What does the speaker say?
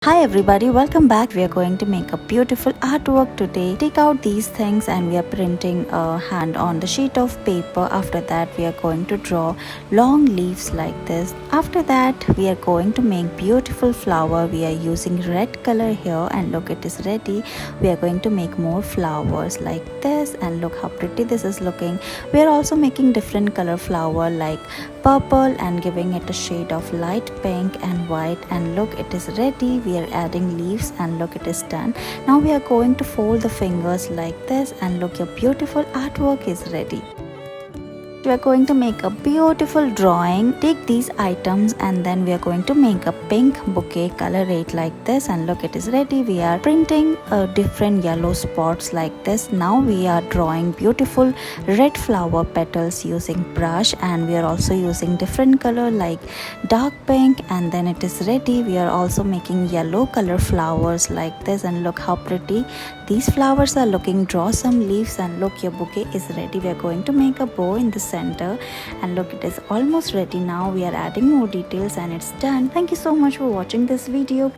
Hi everybody, welcome back. We are going to make a beautiful artwork today. Take out these things and we are printing a hand on the sheet of paper. After that we are going to draw long leaves like this. After that we are going to make beautiful flower. We are using red color here and look, it is ready. We are going to make more flowers like this and look how pretty this is looking. We are also making different color flower like purple and giving it a shade of light pink and white, and look, it is ready. We are adding leaves and look, it is done. Now we are going to fold the fingers like this and look, your beautiful artwork is ready. We are going to make a beautiful drawing. Take these items and then we are going to make a pink bouquet. Color it like this and look, it is ready. We are printing different yellow spots like this. Now we are drawing beautiful red flower petals using brush, and we are also using different color like dark pink, and then it is ready. We are also making yellow color flowers like this and look how pretty these flowers are looking. Draw some leaves and look, your bouquet is ready. We are going to make a bow in the center and look, it is almost ready. Now we are adding more details and it's done. Thank you so much for watching this video.